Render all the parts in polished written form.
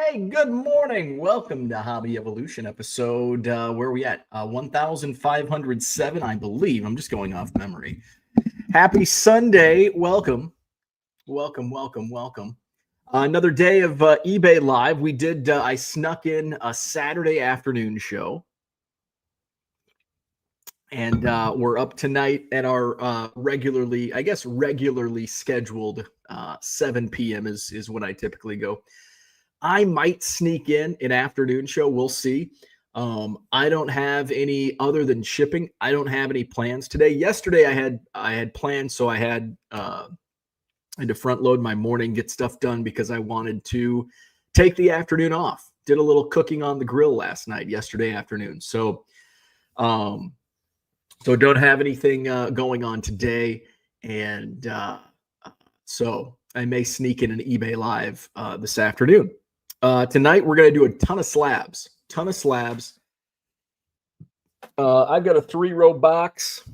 Hey, good morning. Welcome to Hobby Evolution episode. Where are we at? 1507, I believe. I'm just going off memory. Happy Sunday. Welcome. Welcome. Another day of eBay Live. I snuck in a Saturday afternoon show. And we're up tonight at our regularly scheduled 7 p.m. is when I typically go. I might sneak in an afternoon show. We'll see. I don't have any other than shipping. I don't have any plans today. Yesterday I had plans, so I had to front load my morning, get stuff done because I wanted to take the afternoon off. Did a little cooking on the grill last night, yesterday afternoon. So don't have anything going on today, and so I may sneak in an eBay Live this afternoon. Tonight, we're going to do a ton of slabs. I've got a 3-row box.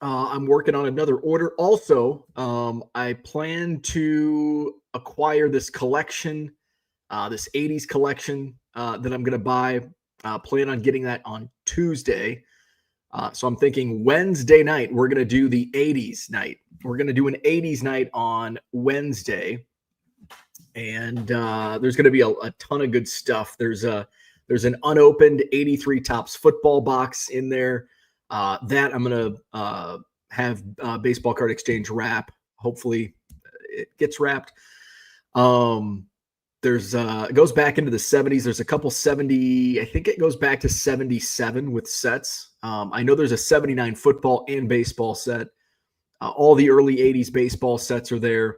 I'm working on another order. Also, I plan to acquire this collection, this 80s collection that I'm going to buy. Plan on getting that on Tuesday. So I'm thinking Wednesday night, we're going to do the 80s night. We're going to do an 80s night on Wednesday. And there's going to be a ton of good stuff. There's an unopened 83 Topps football box in there that I'm going to have Baseball Card Exchange wrap. Hopefully it gets wrapped. It goes back into the 70s. There's a couple 70, I think it goes back to 77 with sets. I know there's a 79 football and baseball set. All the early 80s baseball sets are there.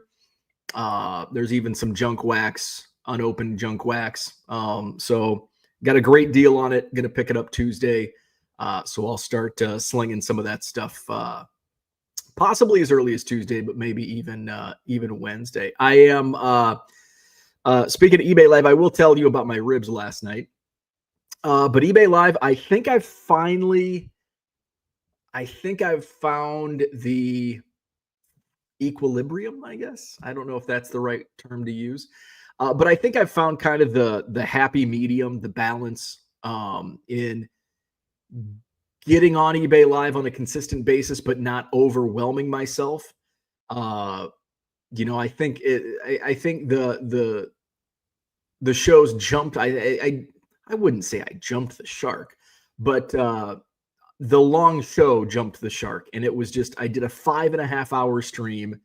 There's even some junk wax, unopened junk wax. So got a great deal on it. Going to pick it up Tuesday. So I'll start slinging some of that stuff, possibly as early as Tuesday, but maybe even Wednesday. I am, speaking of eBay Live, I will tell you about my ribs last night. But eBay Live, I think I've found the equilibrium, I guess. I don't know if that's the right term to use. But I think I've found kind of the happy medium, the balance in getting on eBay Live on a consistent basis, but not overwhelming myself. I think the shows jumped. I wouldn't say I jumped the shark, but the long show jumped the shark, and it was just, I did a 5.5 hour stream.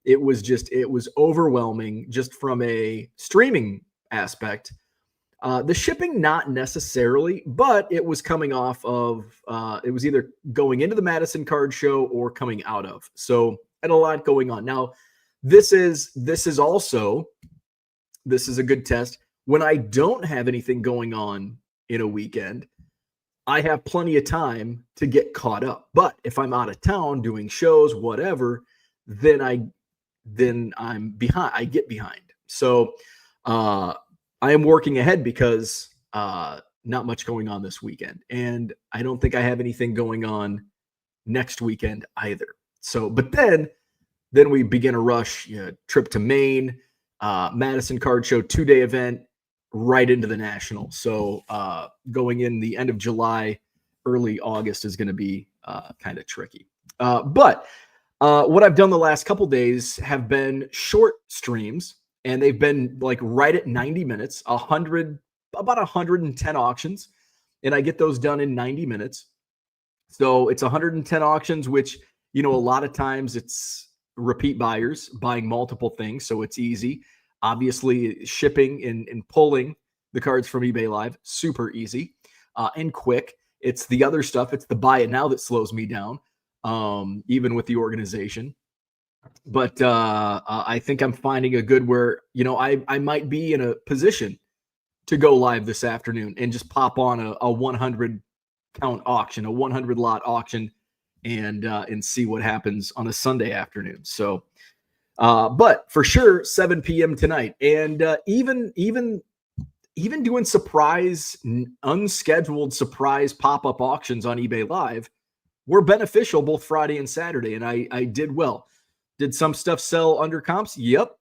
It was overwhelming just from a streaming aspect. The shipping, not necessarily, but it was coming off of, it was either going into the Madison Card Show or coming out of. So I had a lot going on. Now, this is a good test. When I don't have anything going on in a weekend, I have plenty of time to get caught up. But if I'm out of town doing shows, whatever, then I'm behind. I get behind. So I am working ahead because not much going on this weekend. And I don't think I have anything going on next weekend either. So, but then we begin a rush, trip to Maine, Madison Card Show 2-day event, right into the National. So going in the end of July, early August is going to be kind of tricky. But what I've done the last couple days have been short streams, and they've been like right at 90 minutes, about 110 auctions, and I get those done in 90 minutes. So it's 110 auctions, which, a lot of times it's repeat buyers buying multiple things. So it's easy. Obviously, shipping and pulling the cards from eBay Live, super easy and quick. It's the other stuff. It's the buy it now that slows me down, even with the organization. But I think I'm finding a good where, I might be in a position to go live this afternoon and just pop on a 100 count auction, a 100 lot auction, and see what happens on a Sunday afternoon. So. But for sure, 7 p.m. tonight, and even doing unscheduled surprise pop-up auctions on eBay Live were beneficial both Friday and Saturday, and I did well. Did some stuff sell under comps? Yep.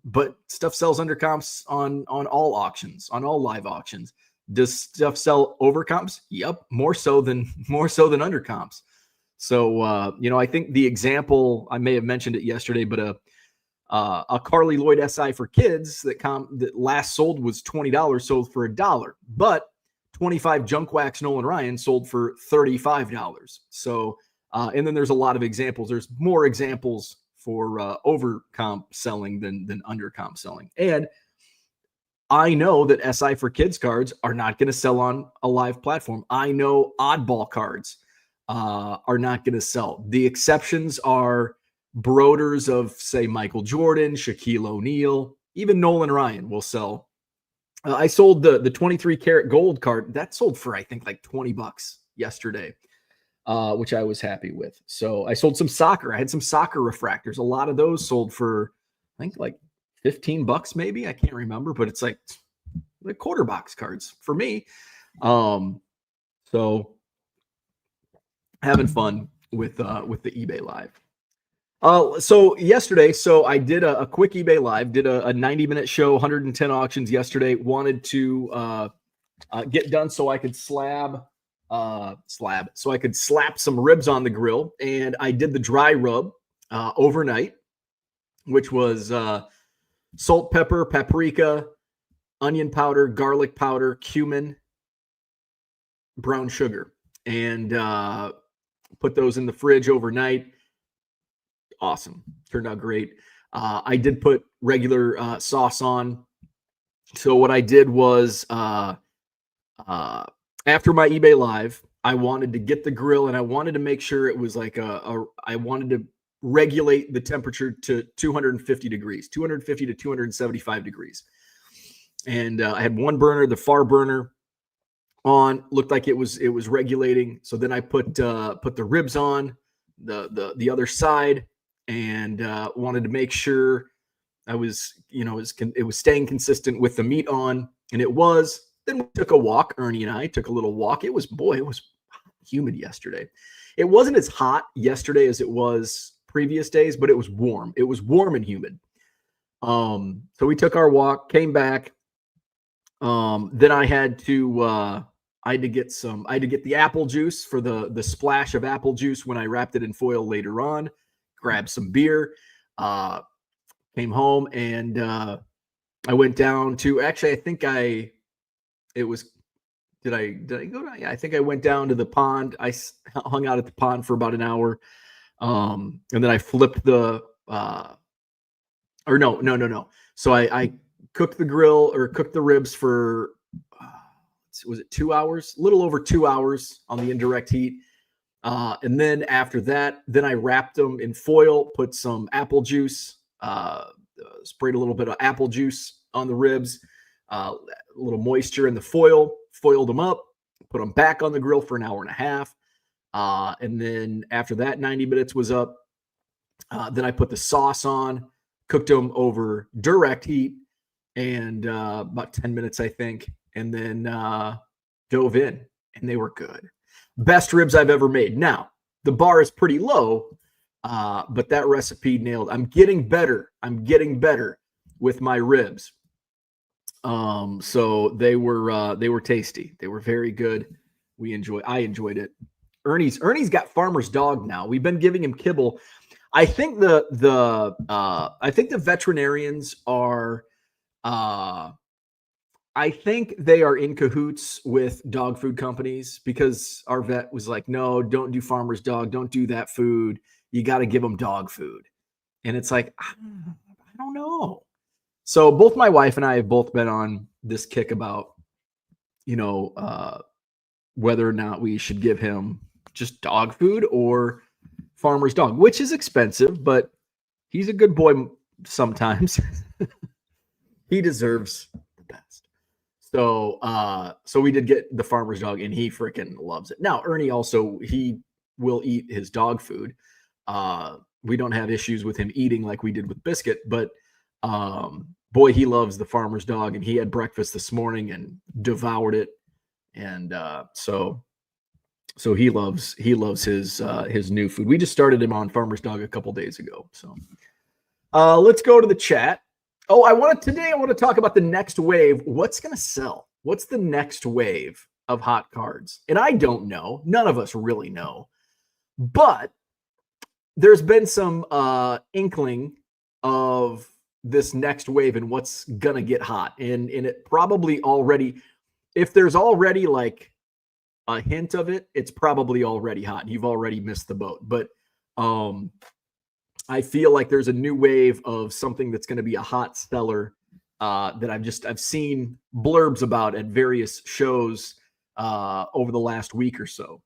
but stuff sells under comps on all auctions, on all live auctions. Does stuff sell over comps? Yep, more so than under comps. So I think the example, I may have mentioned it yesterday, but a Carly Lloyd SI for kids that last sold was $20, sold for $1, but 25 Junk Wax Nolan Ryan sold for $35. So and then there's a lot of examples. There's more examples for over comp selling than under comp selling. And I know that SI for kids cards are not going to sell on a live platform. I know oddball cards are not going to sell. The exceptions are Broders of, say, Michael Jordan, Shaquille O'Neal, even Nolan Ryan will sell. I sold the 23 karat gold card. That sold for, I think, like $20 yesterday, which I was happy with. So I sold some soccer. I had some soccer refractors. A lot of those sold for, I think, like $15 maybe. I can't remember, but it's like quarter box cards for me. So having fun with the eBay Live. So yesterday, I did a quick eBay Live, did a 90-minute show, 110 auctions yesterday. Wanted to get done so I could slap some ribs on the grill, and I did the dry rub overnight, which was salt, pepper, paprika, onion powder, garlic powder, cumin, brown sugar, and put those in the fridge overnight. Awesome. Turned out great. I did put regular sauce on. So what I did was after my eBay Live, I wanted to get the grill and I wanted to make sure it was like I wanted to regulate the temperature to 250 degrees, 250 to 275 degrees. And I had one burner, the far burner on, looked like it was regulating. So then I put the ribs on the other side, and wanted to make sure I was, it was staying consistent with the meat on, and it was. Then we took a walk. Ernie and I took a little walk. It was humid yesterday. It wasn't as hot yesterday as it was previous days, but it was warm. It was warm and humid. So we took our walk, came back. Then I had to get the apple juice for the splash of apple juice when I wrapped it in foil later on. Grabbed some beer, came home, and I went down to, actually, I think did I go down? Yeah, I think I went down to the pond. I hung out at the pond for about an hour. And then I flipped no. So I cooked the grill, or cooked the ribs for, was it 2 hours? A little over 2 hours on the indirect heat. And then after that, I wrapped them in foil, put some apple juice, sprayed a little bit of apple juice on the ribs, a little moisture in the foil, foiled them up, put them back on the grill for an hour and a half. And then after that 90 minutes was up, then I put the sauce on, cooked them over direct heat, and about 10 minutes, I think, and then dove in, and they were good. Best ribs I've ever made. Now, the bar is pretty low, but that recipe nailed. I'm getting better with my ribs. So they were tasty. They were very good. I enjoyed it. Ernie's got Farmer's Dog now. We've been giving him kibble. I think the veterinarians are I think they are in cahoots with dog food companies, because our vet was like, no, don't do Farmer's Dog. Don't do that food. You got to give them dog food. And it's like, I don't know. So both my wife and I have both been on this kick about, whether or not we should give him just dog food or Farmer's Dog, which is expensive, but he's a good boy sometimes. He deserves the best. So we did get the Farmer's Dog, and he freaking loves it. Now, Ernie also, he will eat his dog food. We don't have issues with him eating like we did with Biscuit, but boy, he loves the Farmer's Dog, and he had breakfast this morning and devoured it. And so he loves his new food. We just started him on Farmer's Dog a couple days ago. So let's go to the chat. Oh, I want to talk about the next wave. What's going to sell? What's the next wave of hot cards? And I don't know. None of us really know. But there's been some inkling of this next wave and what's going to get hot. And it probably already, if there's already like a hint of it, it's probably already hot. You've already missed the boat. But I feel like there's a new wave of something that's going to be a hot seller that I've seen blurbs about at various shows over the last week or so.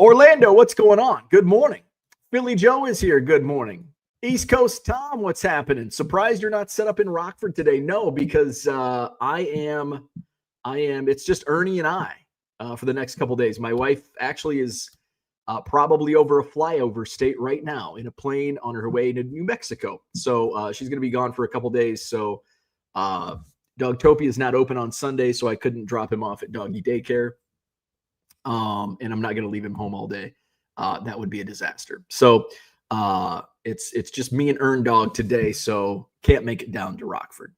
Orlando, what's going on? Good morning. Philly Joe is here. Good morning. East Coast Tom, what's happening? Surprised you're not set up in Rockford today? No, because I am. It's just Ernie and I for the next couple days. My wife actually is probably over a flyover state right now in a plane on her way to New Mexico. So she's going to be gone for a couple days. So Dogtopia is not open on Sunday, so I couldn't drop him off at doggy daycare. And I'm not going to leave him home all day. That would be a disaster. So it's just me and Earn Dog today, so can't make it down to Rockford.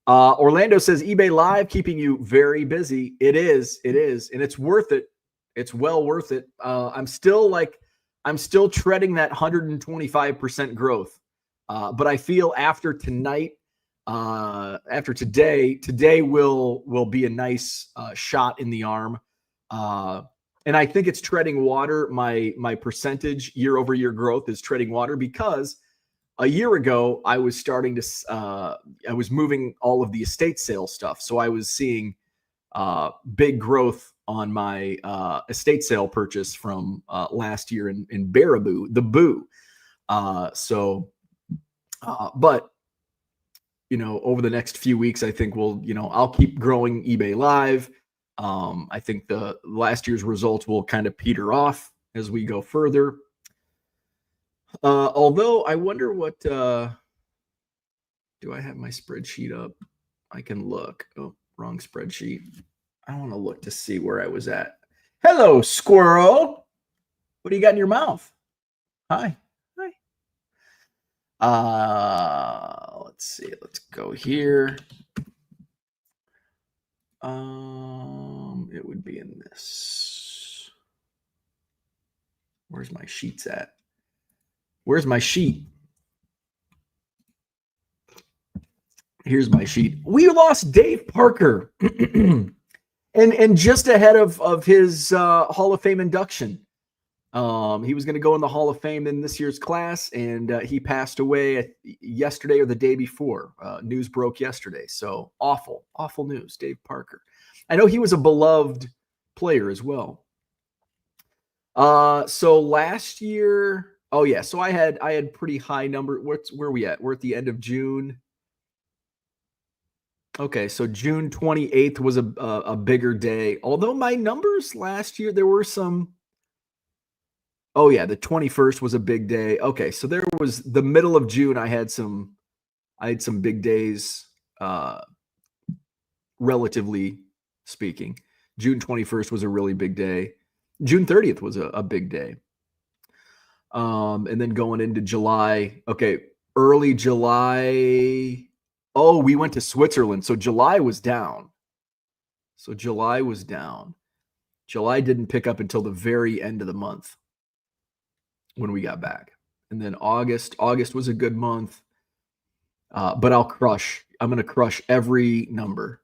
Orlando says eBay Live keeping you very busy. It is, and it's worth it. It's well worth it. I'm still treading that 125% growth. But I feel after tonight, after today will be a nice shot in the arm. And I think it's treading water. My percentage year over year growth is treading water because a year ago I was starting to I was moving all of the estate sale stuff. So I was seeing big growth on my estate sale purchase from last year in Baraboo, the Boo. But over the next few weeks, I think I'll keep growing eBay Live. I think the last year's results will kind of peter off as we go further. Although I wonder what, do I have my spreadsheet up? I can look. Oh, wrong spreadsheet. I want to look to see where I was at. Hello, squirrel. What do you got in your mouth? Hi. Let's see. Let's go here. It would be in this. Where's my sheets at? Where's my sheet? Here's my sheet. We lost Dave Parker. And just ahead of his Hall of Fame induction. He was going to go in the Hall of Fame in this year's class, and he passed away yesterday or the day before. News broke yesterday. So awful news, Dave Parker. I know he was a beloved player as well. So last year, so I had pretty high number. Where are we at? We're at the end of June. Okay, so June 28th was a bigger day. Although my numbers last year, there were some. Oh yeah, the 21st was a big day. Okay, so there was the middle of June. I had some big days, relatively speaking. June 21st was a really big day. June 30th was a big day. And then going into July. Okay, early July. Oh, we went to Switzerland. So July was down. July didn't pick up until the very end of the month when we got back. And then August was a good month. But I'm going to crush every number.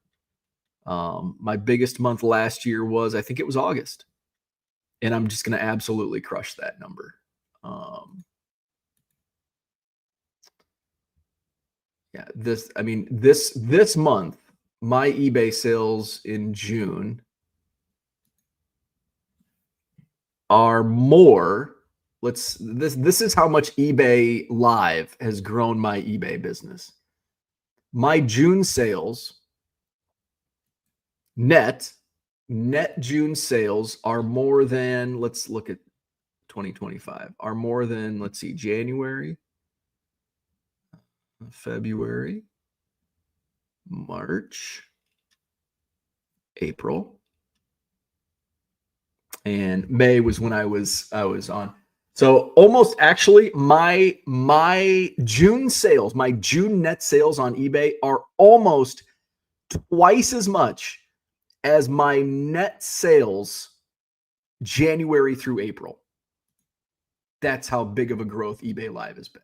My biggest month last year I think it was August. And I'm just going to absolutely crush that number. This month, my eBay sales in June are more. This is how much eBay Live has grown my eBay business. My June sales, net June sales are more than, let's look at 2025, are more than, let's see, January, February, March, April, and May was when I was on. So almost actually my June sales, my June net sales on eBay are almost twice as much as my net sales January through April. That's how big of a growth eBay Live has been.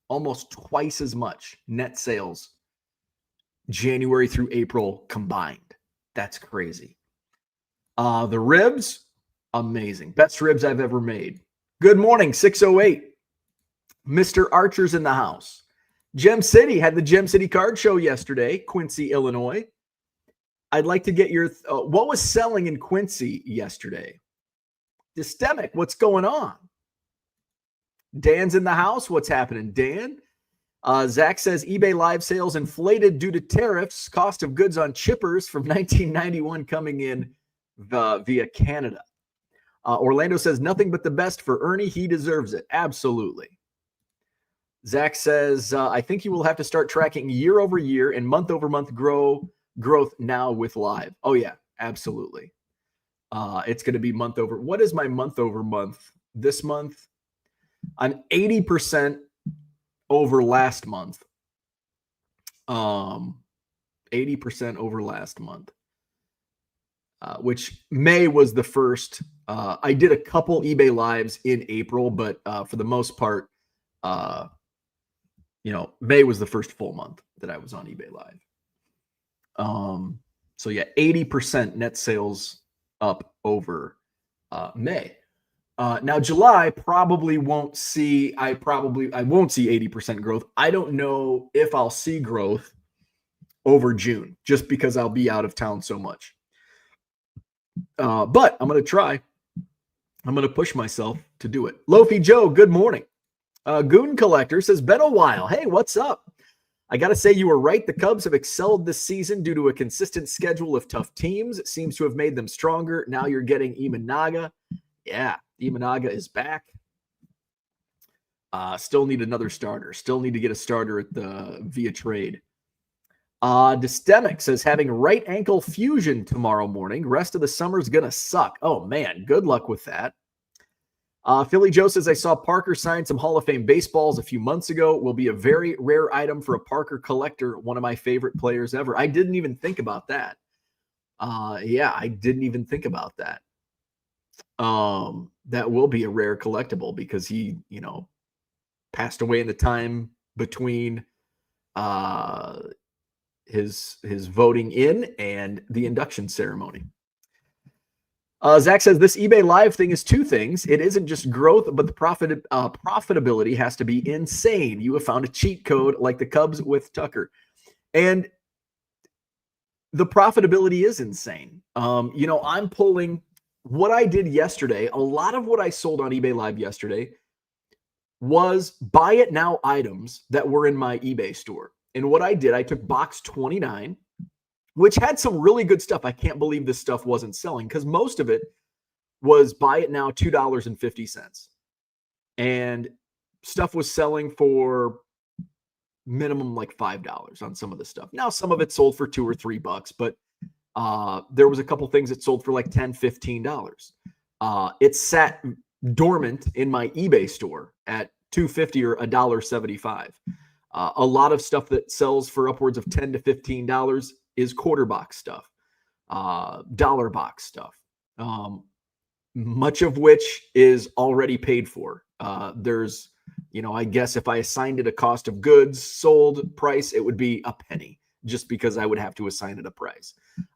Almost twice as much net sales January through April combined. That's crazy. The ribs, amazing. Best ribs I've ever made. Good morning, 608. Mr. Archer's in the house. Gem City had the Gem City Card Show yesterday, Quincy, Illinois. I'd like to get your what was selling in Quincy yesterday? Dystemic, what's going on? Dan's in the house. What's happening, Dan? Zach says eBay live sales inflated due to tariffs, cost of goods on chippers from 1991 coming in via Canada. Orlando says nothing but the best for Ernie. He deserves it. Absolutely. Zach says, I think he will have to start tracking year over year and month over month growth now with live. Oh, yeah, absolutely. It's going to be month over. What is my month over month this month? I'm 80% over last month. 80% over last month, which May was the first. I did a couple eBay lives in April, but for the most part, May was the first full month that I was on eBay Live. So yeah, 80% net sales up over May. Now July probably won't see. I won't see 80% growth. I don't know if I'll see growth over June, just because I'll be out of town so much. But I'm going to try. I'm going to push myself to do it. Lofi Joe, good morning. Goon Collector says, been a while. Hey, what's up? I got to say you were right. The Cubs have excelled this season due to a consistent schedule of tough teams. It seems to have made them stronger. Now you're getting Imanaga. Yeah, Imanaga is back. Still need another starter. Still need to get a starter via trade. Dystemic says, having right ankle fusion tomorrow morning. Rest of the summer's going to suck. Oh, man. Good luck with that. Philly Joe says, I saw Parker sign some Hall of Fame baseballs a few months ago. Will be a very rare item for a Parker collector. One of my favorite players ever. I didn't even think about that. Yeah, I didn't even think about that. That will be a rare collectible because he, passed away in the time between his voting in and the induction ceremony. Zach says this eBay Live thing is two things. It isn't just growth, but the profitability has to be insane. You have found a cheat code like the Cubs with Tucker. And the profitability is insane. I'm pulling what I did yesterday. A lot of what I sold on eBay Live yesterday was buy it now items that were in my eBay store. And what I did, I took box 29, which had some really good stuff. I can't believe this stuff wasn't selling because most of it was buy it now $2.50. And stuff was selling for minimum like $5 on some of the stuff. Now, some of it sold for $2 or $3, but there was a couple things that sold for like $10, $15. It sat dormant in my eBay store at $2.50 or $1.75. A lot of stuff that sells for upwards of $10 to $15 is quarter box stuff, dollar box stuff, much of which is already paid for. There's, I guess if I assigned it a cost of goods sold price, it would be a penny just because I would have to assign it a price.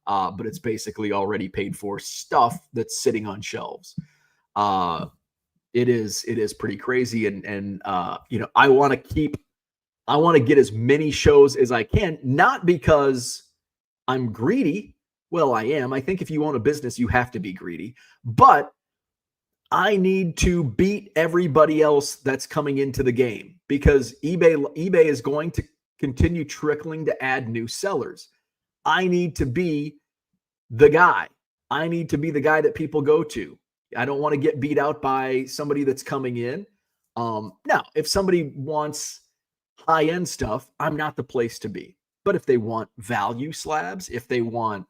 But it's basically already paid for stuff that's sitting on shelves. It is pretty crazy. And I want to get as many shows as I can, not because I'm greedy. Well, I am. I think if you own a business, you have to be greedy. But I need to beat everybody else that's coming into the game because eBay is going to continue trickling to add new sellers. I need to be the guy. I need to be the guy that people go to. I don't want to get beat out by somebody that's coming in. Now, if somebody wants high-end stuff, I'm not the place to be. But if they want value slabs, if they want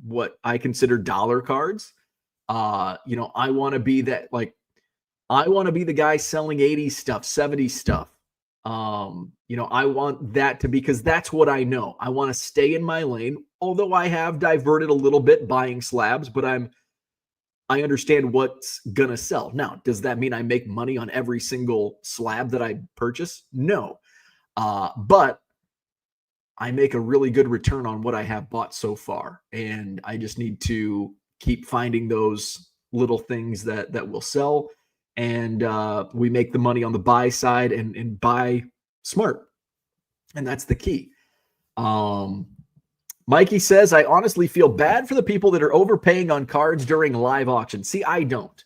what I consider dollar cards, I want to be that. Like I want to be the guy selling 80s stuff, 70s stuff. I want that to be, because that's what I know. I want to stay in my lane, although I have diverted a little bit buying slabs, but I understand what's gonna sell. Now, does that mean I make money on every single slab that I purchase? No. But I make a really good return on what I have bought so far. And I just need to keep finding those little things that will sell. And we make the money on the buy side and buy smart. And that's the key. Mikey says, I honestly feel bad for the people that are overpaying on cards during live auctions. See, I don't.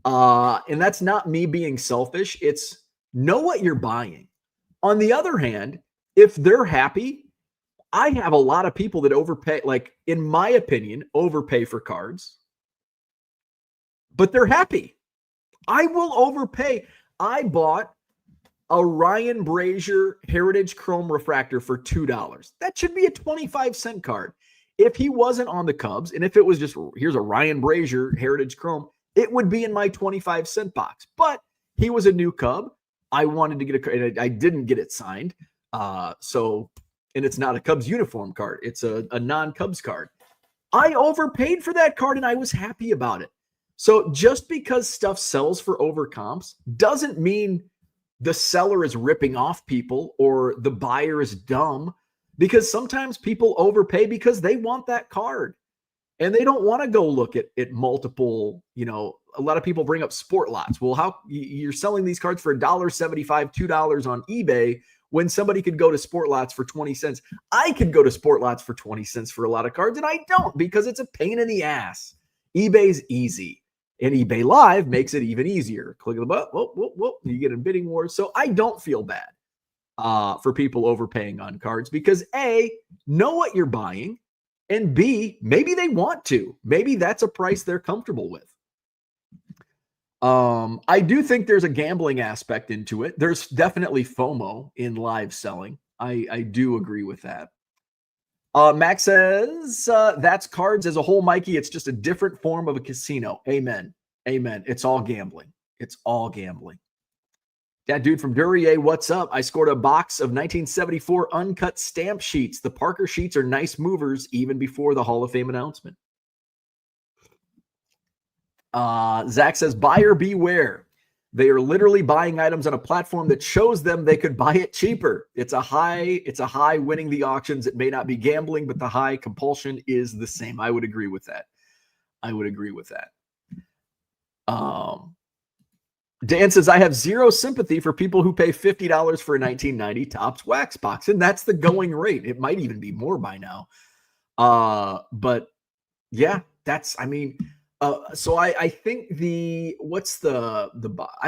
And that's not me being selfish. It's know what you're buying. On the other hand, if they're happy, I have a lot of people that overpay, like, in my opinion, overpay for cards, but they're happy. I will overpay. I bought a Ryan Brazier Heritage Chrome Refractor for $2. That should be a 25-cent card. If he wasn't on the Cubs, and if it was just, here's a Ryan Brazier Heritage Chrome, it would be in my 25-cent box. But he was a new Cub. I wanted to get a card. I didn't get it signed. And it's not a Cubs uniform card. It's a non-Cubs card. I overpaid for that card, and I was happy about it. So just because stuff sells for overcomps doesn't mean the seller is ripping off people or the buyer is dumb, because sometimes people overpay because they want that card and they don't want to go look at multiple, a lot of people bring up sport lots. Well, how you're selling these cards for $1.75, $2 on eBay when somebody could go to sport lots for 20 cents. I could go to sport lots for 20 cents for a lot of cards, and I don't, because it's a pain in the ass. eBay's easy. And eBay Live makes it even easier. Click the button, whoop, you get in bidding wars. So I don't feel bad for people overpaying on cards, because A, know what you're buying, and B, maybe they want to. Maybe that's a price they're comfortable with. I do think there's a gambling aspect into it. There's definitely FOMO in live selling. I do agree with that. Max says, that's cards as a whole, Mikey. It's just a different form of a casino. Amen. It's all gambling. That dude from Duryea, what's up? I scored a box of 1974 uncut stamp sheets. The Parker sheets are nice movers even before the Hall of Fame announcement. Zach says, buyer beware. They are literally buying items on a platform that shows them they could buy it cheaper. It's a high winning the auctions. It may not be gambling, but the high compulsion is the same. I would agree with that. Dan says, I have zero sympathy for people who pay $50 for a 1990 Topps wax box. And that's the going rate. It might even be more by now. But yeah, so I think I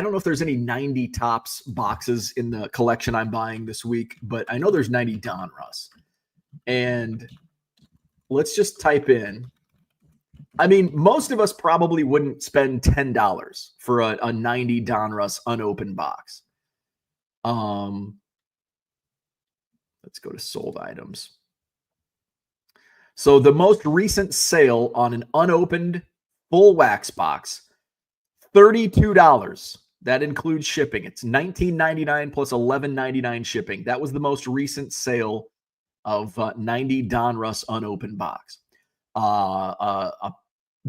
don't know if there's any 90 Topps boxes in the collection I'm buying this week, but I know there's 90 Donruss. And let's just type in. Most of us probably wouldn't spend $10 for a 90 Donruss unopened box. Let's go to sold items. So the most recent sale on an unopened full wax box, $32. That includes shipping. It's $19.99 plus $11.99 shipping. That was the most recent sale of 90 Donruss unopened box. A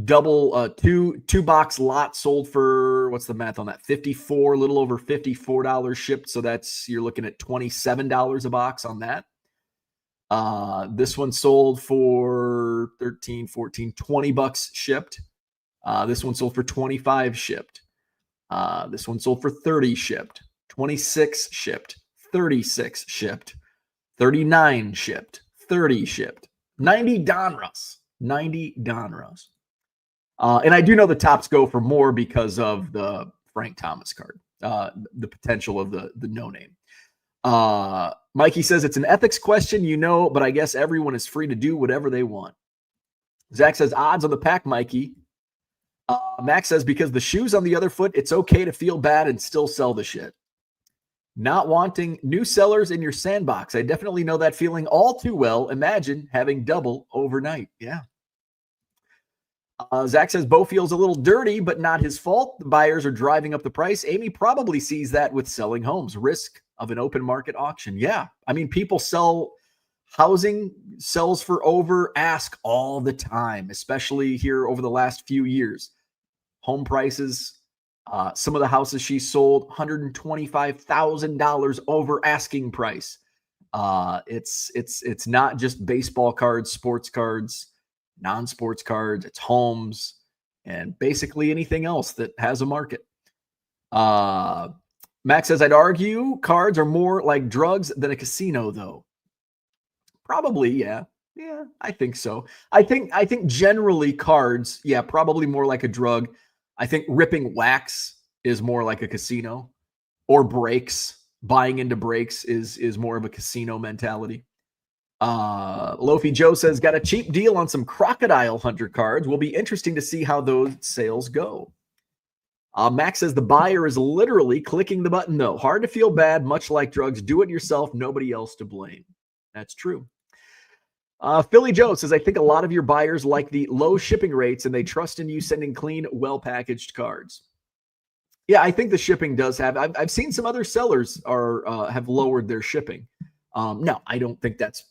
double two box lot sold for, what's the math on that? $54, a little over $54 shipped. So you're looking at $27 a box on that. This one sold for 13, 14, 20 bucks shipped. This one sold for 25 shipped. This one sold for 30 shipped, 26 shipped, 36 shipped, 39 shipped, 30 shipped, 90 Donruss. And I do know the Topps go for more because of the Frank Thomas card, the potential of the no name. Mikey says it's an ethics question, but I guess everyone is free to do whatever they want. Zach says odds on the pack, Mikey. Max says because the shoe's on the other foot, it's okay to feel bad and still sell the shit. Not wanting new sellers in your sandbox. I definitely know that feeling all too well. Imagine having double overnight. Yeah. Zach says Bo feels a little dirty, but not his fault. The buyers are driving up the price. Amy probably sees that with selling homes. Risk of an open market auction. Yeah. I mean, people sell housing sells for over ask all the time, especially here over the last few years. Home prices, some of the houses she sold, $125,000 over asking price. It's not just baseball cards, sports cards, non-sports cards, it's homes, and basically anything else that has a market. Max says, I'd argue cards are more like drugs than a casino, though. Probably, yeah. Yeah, I think so. I think generally cards, yeah, probably more like a drug. I think ripping wax is more like a casino, or breaks. Buying into breaks is more of a casino mentality. Lofi Joe says, got a cheap deal on some Crocodile Hunter cards. Will be interesting to see how those sales go. Max says the buyer is literally clicking the button, though. Hard to feel bad, much like drugs. Do it yourself, nobody else to blame. That's true. Philly Joe says, I think a lot of your buyers like the low shipping rates and they trust in you sending clean, well-packaged cards. Yeah, I think the shipping does have. I've seen some other sellers have lowered their shipping. No, I don't think that's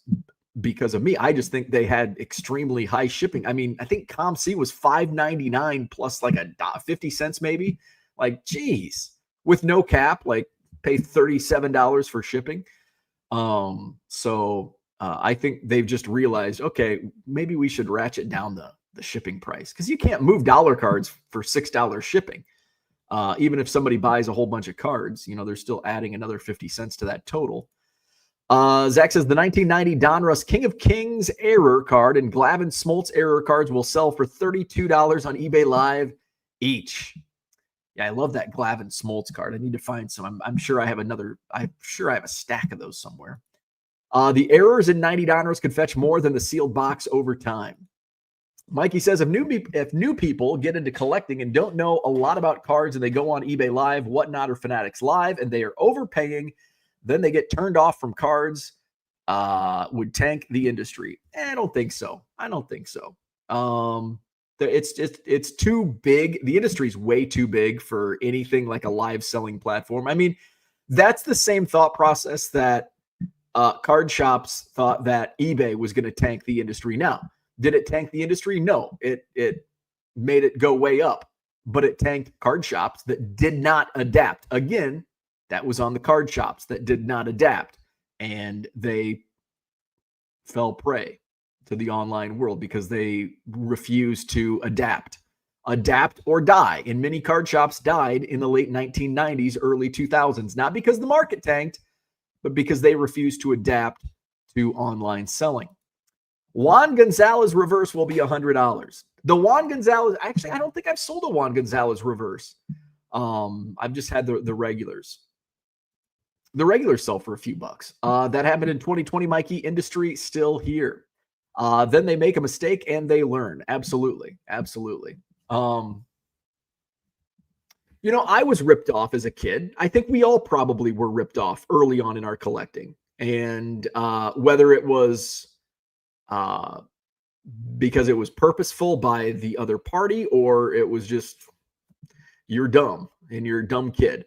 because of me. I just think they had extremely high shipping. I mean, I think ComC was $5.99 plus like a 50 cents maybe. Like, geez, with no cap, like pay $37 for shipping. I think they've just realized, okay, maybe we should ratchet down the shipping price, because you can't move dollar cards for $6 shipping. Even if somebody buys a whole bunch of cards, they're still adding another 50 cents to that total. Zach says the 1990 Donruss King of Kings error card and Glavin Smoltz error cards will sell for $32 on eBay Live each. Yeah, I love that Glavin Smoltz card. I need to find some. I'm sure I have a stack of those somewhere. The errors in 90 Donruss could fetch more than the sealed box over time. Mikey says, if new people get into collecting and don't know a lot about cards and they go on eBay Live, Whatnot, or Fanatics Live, and they are overpaying, then they get turned off from cards, would tank the industry. I don't think so. It's too big. The industry's way too big for anything like a live selling platform. I mean, that's the same thought process that card shops thought that eBay was going to tank the industry. Now, did it tank the industry? No, it made it go way up, but it tanked card shops that did not adapt. Again, that was on the card shops that did not adapt, and they fell prey to the online world because they refused to adapt or die. And many card shops died in the late 1990s, early 2000s, not because the market tanked, but because they refused to adapt to online selling. Juan Gonzalez reverse will be $100. The Juan Gonzalez, actually, I don't think I've sold a Juan Gonzalez reverse. I've just had the regulars. The regulars sell for a few bucks. That happened in 2020, Mikey. Industry still here. Then they make a mistake and they learn. Absolutely. I was ripped off as a kid. I think we all probably were ripped off early on in our collecting. And whether it was because it was purposeful by the other party, or it was just you're dumb and you're a dumb kid.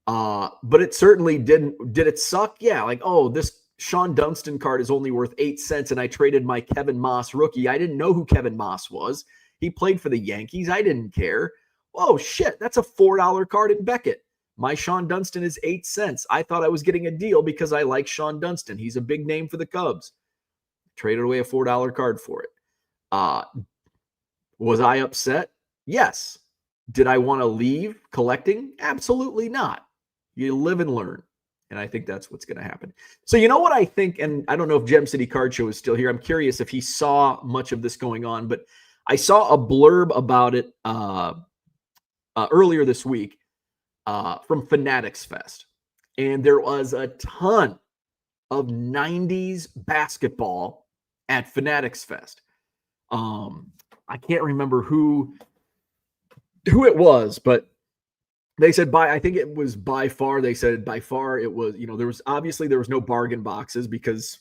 But it certainly didn't. Did it suck? Yeah. Like, oh, this Sean Dunston card is only worth 8 cents, and I traded my Kevin Moss rookie. I didn't know who Kevin Moss was. He played for the Yankees. I didn't care. Oh, shit. That's a $4 card at Beckett. My Sean Dunston is 8 cents. I thought I was getting a deal because I like Sean Dunston. He's a big name for the Cubs. Traded away a $4 card for it. Was I upset? Yes. Did I want to leave collecting? Absolutely not. You live and learn. And I think that's what's going to happen. So you know what I think, and I don't know if Gem City Card Show is still here. I'm curious if he saw much of this going on, but I saw a blurb about it earlier this week from Fanatics Fest. And there was a ton of 90s basketball at Fanatics Fest. I can't remember who it was, but they said I think it was by far it was, there was no bargain boxes because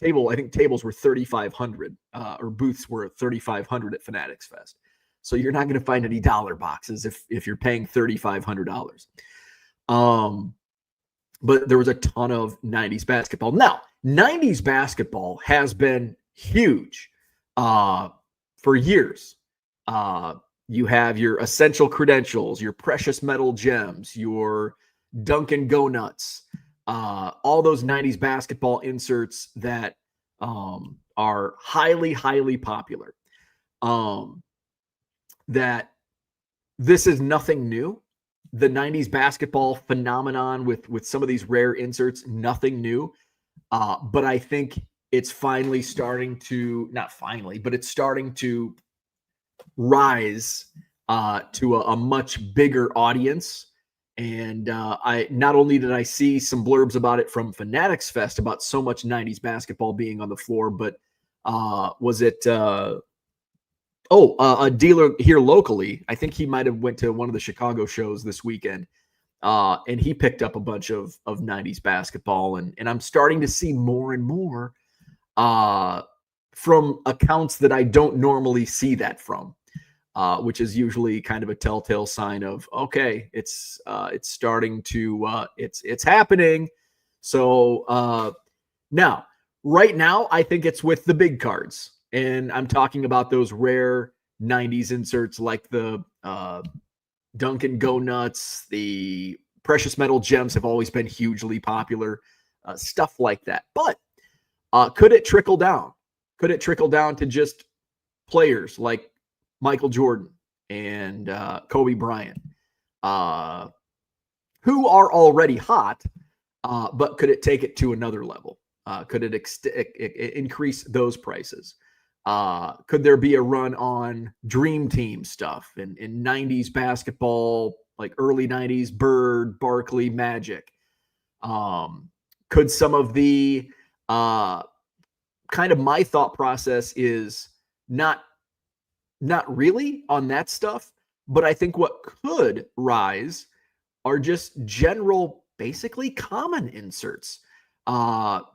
tables were 3,500 or booths were 3,500 at Fanatics Fest. So you're not going to find any dollar boxes if you're paying $3,500. But there was a ton of 90s basketball. Now, 90s basketball has been huge for years. You have your essential credentials, your precious metal gems, your Dunkin' Go Nuts, all those 90s basketball inserts that are highly, highly popular. That this is nothing new. The 90s basketball phenomenon with some of these rare inserts, nothing new. But I think it's finally starting to, not finally, but it's starting to rise to a much bigger audience. And I not only did I see some blurbs about it from Fanatics Fest about so much 90s basketball being on the floor, but was it a dealer here locally? I think he might have went to one of the Chicago shows this weekend, and he picked up a bunch of 90s basketball, and I'm starting to see more and more from accounts that I don't normally see that from. Which is usually kind of a telltale sign of, okay, it's starting to it's happening. So now, right now, I think it's with the big cards, and I'm talking about those rare 90s inserts like the Dunkin' Go Nuts, the precious metal gems have always been hugely popular, stuff like that. But could it trickle down? Could it trickle down to just players like Michael Jordan and Kobe Bryant, who are already hot, but could it take it to another level? Could it increase those prices? Could there be a run on Dream Team stuff in 90s basketball, like early 90s, Bird, Barkley, Magic? Could some of the kind of my thought process is not really on that stuff, but I think what could rise are just general, basically common inserts.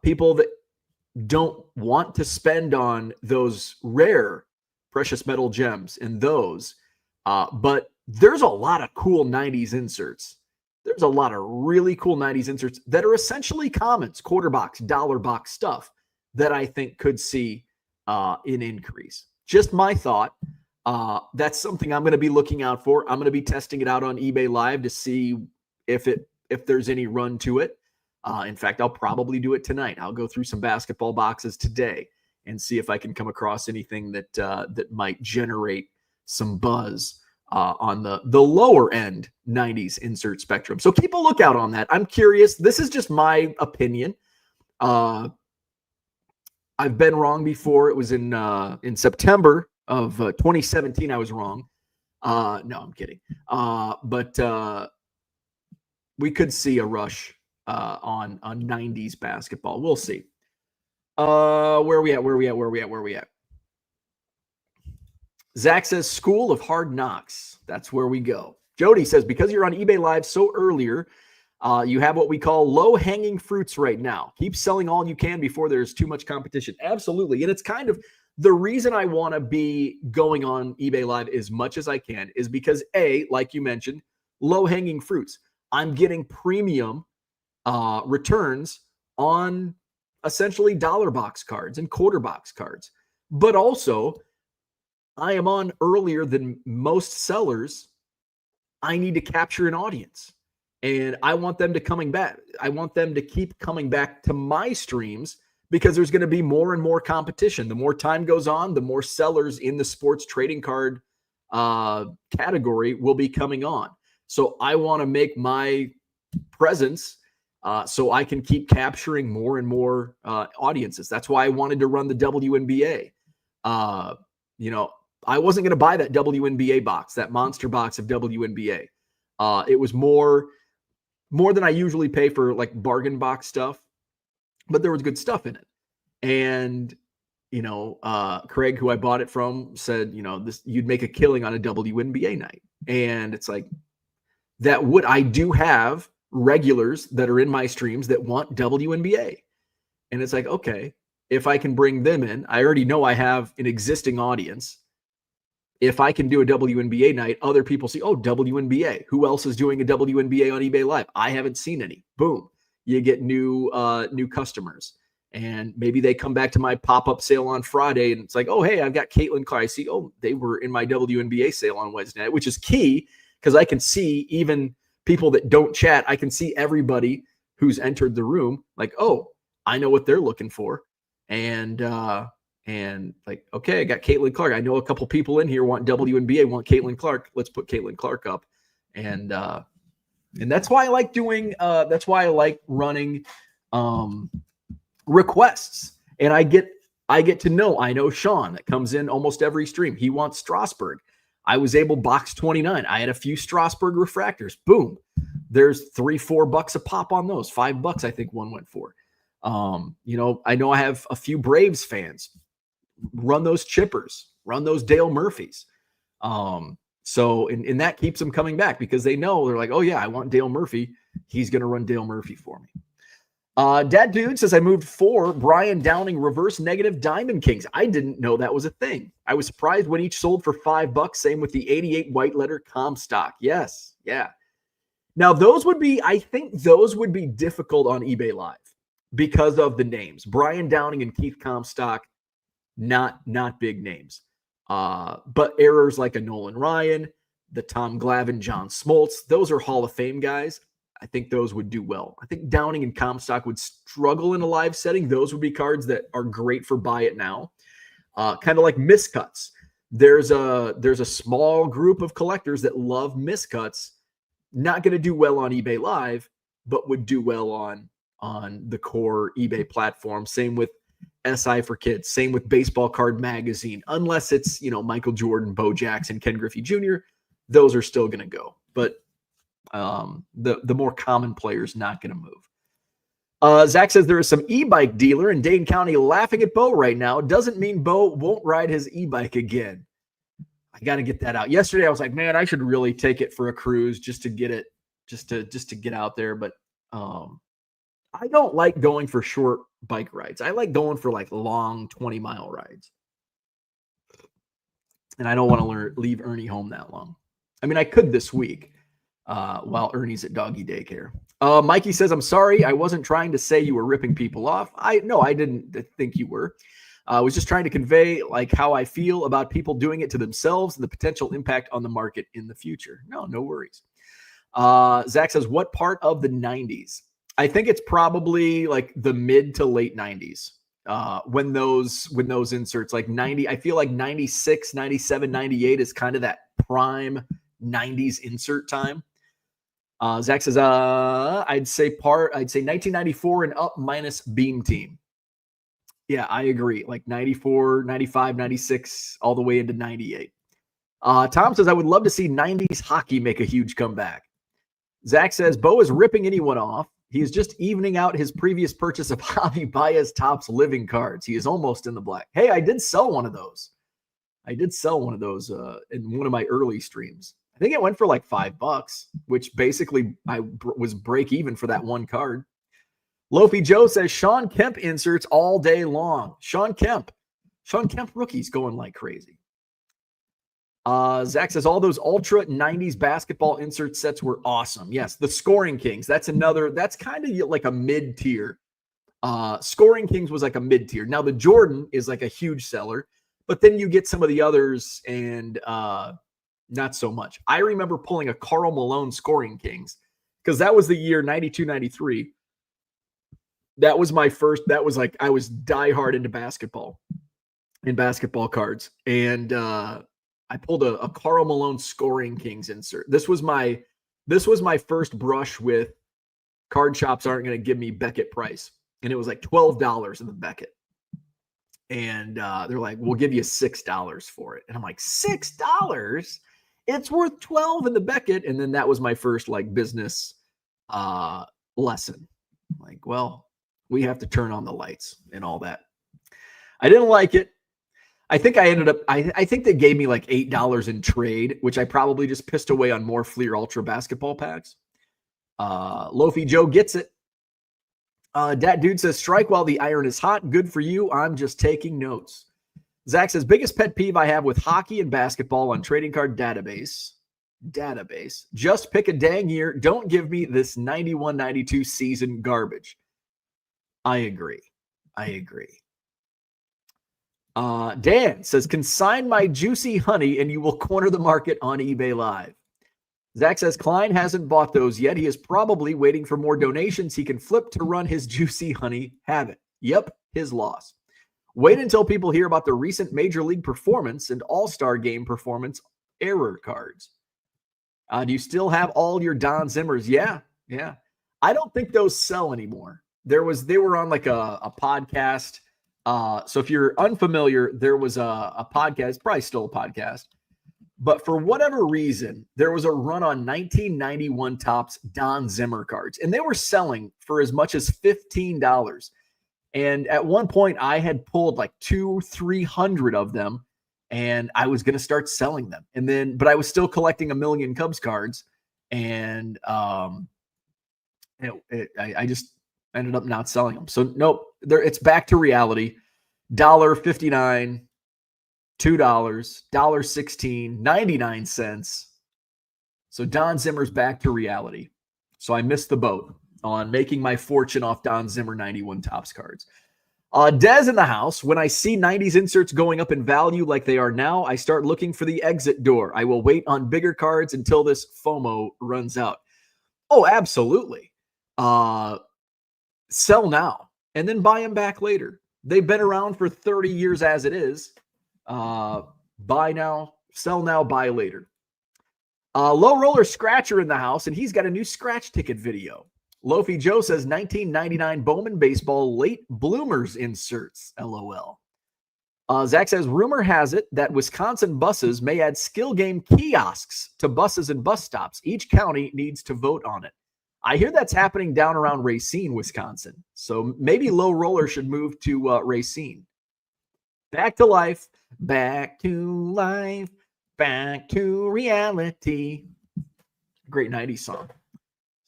People that don't want to spend on those rare precious metal gems and those, but there's a lot of cool 90s inserts. There's a lot of really cool 90s inserts that are essentially commons, quarter box, dollar box stuff that I think could see an increase. Just my thought. That's something I'm going to be looking out for. I'm going to be testing it out on eBay Live to see if there's any run to it. In fact, I'll probably do it tonight. I'll go through some basketball boxes today and see if I can come across anything that might generate some buzz on the lower end 90s insert spectrum. So keep a lookout on that. I'm curious. This is just my opinion. I've been wrong before. It was in September of 2017. I was wrong. No, I'm kidding. But we could see a rush on 90s basketball. We'll see. Where are we at? Zach says School of Hard Knocks. That's where we go. Jody says, because you're on eBay Live so earlier, you have what we call low-hanging fruits right now. Keep selling all you can before there's too much competition. Absolutely. And it's kind of the reason I want to be going on eBay Live as much as I can is because, A, like you mentioned, low-hanging fruits. I'm getting premium returns on essentially dollar box cards and quarter box cards. But also, I am on earlier than most sellers. I need to capture an audience. And I want them to coming back. I want them to keep coming back to my streams because there's going to be more and more competition. The more time goes on, the more sellers in the sports trading card category will be coming on. So I want to make my presence so I can keep capturing more and more audiences. That's why I wanted to run the WNBA. I wasn't going to buy that WNBA box, that monster box of WNBA. It was more than I usually pay for like bargain box stuff, but there was good stuff in it. And, Craig, who I bought it from, said, this, you'd make a killing on a WNBA night. And it's like, I do have regulars that are in my streams that want WNBA. And it's like, okay, if I can bring them in, I already know I have an existing audience. if I can do a WNBA night, other people see, oh, WNBA. Who else is doing a WNBA on eBay Live? I haven't seen any. Boom. You get new customers. And maybe they come back to my pop-up sale on Friday and it's like, oh, hey, I've got Caitlin Clark. I see, oh, they were in my WNBA sale on Wednesday night, which is key because I can see even people that don't chat. I can see everybody who's entered the room like, oh, I know what they're looking for. And like, okay, I got Caitlin Clark. I know a couple people in here want WNBA, want Caitlin Clark. Let's put Caitlin Clark up. And that's why I like doing, that's why I like running requests. And I get to know, I know Sean that comes in almost every stream. He wants Strasburg. I was able box 29. I had a few Strasburg refractors. Boom. There's $3-4 a pop on those. $5, I think one went for. I know I have a few Braves fans. Run those chippers, run those Dale Murphys. So that keeps them coming back because they know they're like, oh yeah, I want Dale Murphy. He's going to run Dale Murphy for me. Dad Dude says I moved 4 Brian Downing reverse negative Diamond Kings. I didn't know that was a thing. I was surprised when each sold for $5. Same with the 88 white letter Comstock. Yes. Yeah. Now I think those would be difficult on eBay Live because of the names. Brian Downing and Keith Comstock, not big names. But errors like a Nolan Ryan, the Tom Glavine, John Smoltz, those are Hall of Fame guys. I think those would do well. I think Downing and Comstock would struggle in a live setting. Those would be cards that are great for buy it now. Kind of like miscuts. There's a small group of collectors that love miscuts. Not going to do well on eBay Live, but would do well on the core eBay platform. Same with SI for Kids. Same with Baseball Card Magazine. Unless it's, Michael Jordan, Bo Jackson, Ken Griffey Jr., those are still going to go. But the more common players not going to move. Zach says there is some e-bike dealer in Dane County laughing at Bo right now. Doesn't mean Bo won't ride his e-bike again. I got to get that out. Yesterday I was like, man, I should really take it for a cruise just to get it, just to get out there. But I don't like going for short bike rides. I like going for like long 20-mile rides. And I don't want to leave Ernie home that long. I mean, I could this week while Ernie's at doggy daycare. Mikey says, I'm sorry. I wasn't trying to say you were ripping people off. No, I didn't think you were. I was just trying to convey like how I feel about people doing it to themselves and the potential impact on the market in the future. No worries. Zach says, what part of the 90s? I think it's probably like the mid to late 90s. When those inserts like 90, I feel like 96, 97, 98 is kind of that prime 90s insert time. Zach says, I'd say 1994 and up minus Beam Team. Yeah, I agree. Like 94, 95, 96, all the way into 98. Tom says, I would love to see 90s hockey make a huge comeback. Zach says, Bo is ripping anyone off. He is just evening out his previous purchase of Javi Baez Topps living cards. He is almost in the black. Hey, I did sell one of those. In one of my early streams. I think it went for like $5, which basically I was break even for that one card. Lofi Joe says Sean Kemp inserts all day long. Sean Kemp rookies going like crazy. Zach says all those ultra 90s basketball insert sets were awesome. Yes, the Scoring Kings. That's kind of like a mid-tier. Scoring Kings was like a mid-tier. Now the Jordan is like a huge seller, but then you get some of the others and not so much. I remember pulling a Karl Malone Scoring Kings because that was the year 92, 93. That was my first. That was like I was diehard into basketball and basketball cards, and I pulled a Karl Malone Scoring Kings insert. This was my first brush with card shops aren't going to give me Beckett price, and it was like $12 in the Beckett, and they're like, we'll give you $6 for it, and I'm like, $6? It's worth $12 in the Beckett, and then that was my first like business lesson. Like, well, we have to turn on the lights and all that. I didn't like it. I think I ended up, I think they gave me like $8 in trade, which I probably just pissed away on more Fleer Ultra basketball packs. Lofi Joe gets it. Dat Dude says, strike while the iron is hot. Good for you. I'm just taking notes. Zach says, biggest pet peeve I have with hockey and basketball on trading card database. Just pick a dang year. Don't give me this 91-92 season garbage. I agree. Dan says, consign my juicy honey and you will corner the market on eBay Live. Zach says, Klein hasn't bought those yet. He is probably waiting for more donations he can flip to run his juicy honey habit. Yep, his loss. Wait until people hear about the recent Major League performance and All-Star Game performance error cards. Do you still have all your Don Zimmers? Yeah. I don't think those sell anymore. They were on like a podcast. So if you're unfamiliar, there was a podcast, probably still a podcast. But for whatever reason, there was a run on 1991 Topps Don Zimmer cards, and they were selling for as much as $15. And at one point, I had pulled like 200-300 of them, and I was going to start selling them. And then, but I was still collecting a million Cubs cards, and I just ended up not selling them. So nope, it's back to reality. $1.59. $2, $1.16, 99 cents. So Don Zimmer's back to reality. So I missed the boat on making my fortune off Don Zimmer 91 Topps cards. Dez in the house. When I see 90s inserts going up in value like they are now, I start looking for the exit door. I will wait on bigger cards until this FOMO runs out. Oh, absolutely. Sell now and then buy them back later. They've been around for 30 years as it is. Buy now, sell now, buy later. Low Roller Scratcher in the house, and he's got a new scratch ticket video. Lofi Joe says 1999 Bowman Baseball late bloomers inserts, LOL. Zach says, rumor has it that Wisconsin buses may add skill game kiosks to buses and bus stops. Each county needs to vote on it. I hear that's happening down around Racine, Wisconsin. So maybe Low Roller should move to Racine. Back to life. Back to life, back to reality. Great 90s song.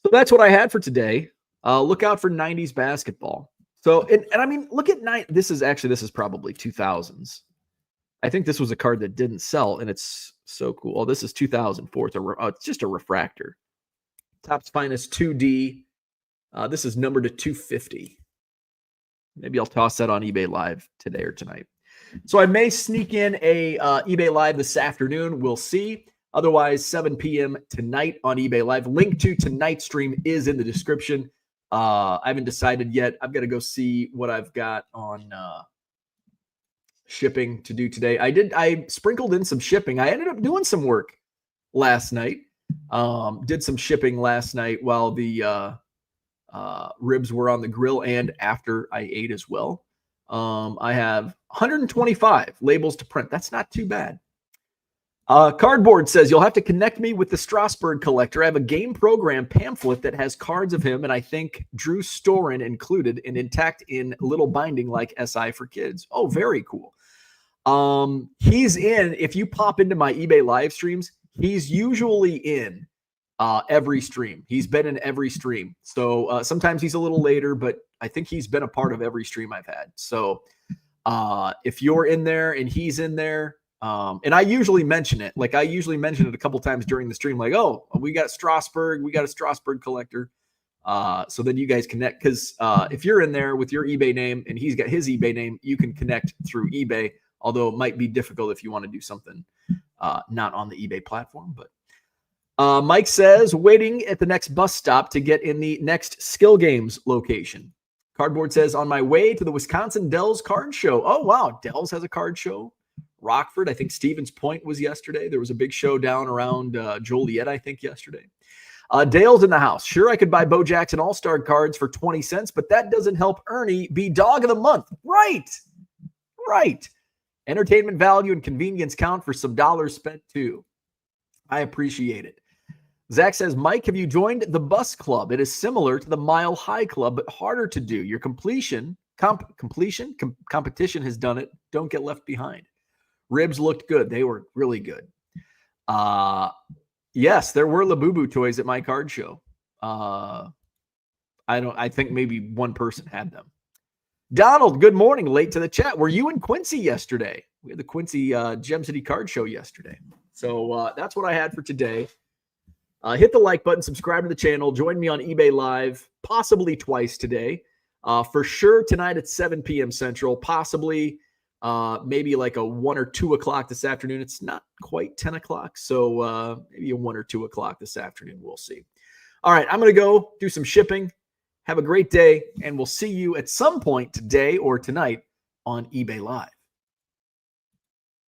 So that's what I had for today. Look out for 90s basketball. So, and I mean, look at this is probably 2000s. I think this was a card that didn't sell, and it's so cool. Oh, this is 2004. It's just a refractor. Topps Finest 2D. This is numbered to 250. Maybe I'll toss that on eBay Live today or tonight. So I may sneak in a eBay Live this afternoon. We'll see. Otherwise, 7 p.m. tonight on eBay Live. Link to tonight's stream is in the description. I haven't decided yet. I've got to go see what I've got on shipping to do today. I sprinkled in some shipping. I ended up doing some work last night. Did some shipping last night while the ribs were on the grill and after I ate as well. I have 125 labels to print. That's not too bad. Cardboard says, you'll have to connect me with the Strasburg collector. I have a game program pamphlet that has cards of him, and I think Drew Storen included and intact in little binding like SI for kids. Oh, very cool. He's in, if you pop into my eBay live streams, he's usually in every stream. He's been in every stream. So sometimes he's a little later, but I think he's been a part of every stream I've had. So if you're in there and he's in there, and I usually mention it, like I usually mention it a couple times during the stream, like, oh, we got Strasburg, we got a Strasburg collector. So then you guys connect, because if you're in there with your eBay name and he's got his eBay name, you can connect through eBay, although it might be difficult if you want to do something not on the eBay platform. But Mike says, waiting at the next bus stop to get in the next Skill Games location. Cardboard says, on my way to the Wisconsin Dells card show. Oh, wow. Dells has a card show. Rockford, I think Stevens Point was yesterday. There was a big show down around Joliet, I think, yesterday. Dale's in the house. Sure, I could buy Bo Jackson All-Star cards for 20 cents, but that doesn't help Ernie be dog of the month. Right. Entertainment value and convenience count for some dollars spent, too. I appreciate it. Zach says, Mike, have you joined the bus club? It is similar to the Mile High Club, but harder to do. Your competition has done it. Don't get left behind. Ribs looked good. They were really good. Yes, there were Labubu toys at my card show. I think maybe one person had them. Donald, good morning. Late to the chat. Were you in Quincy yesterday? We had the Quincy Gem City Card Show yesterday. So that's what I had for today. Hit the like button, subscribe to the channel, join me on eBay Live, possibly twice today. For sure tonight at 7 p.m. Central, possibly maybe like a 1 or 2 o'clock this afternoon. It's not quite 10 o'clock, so maybe a 1 or 2 o'clock this afternoon. We'll see. All right, I'm going to go do some shipping. Have a great day, and we'll see you at some point today or tonight on eBay Live.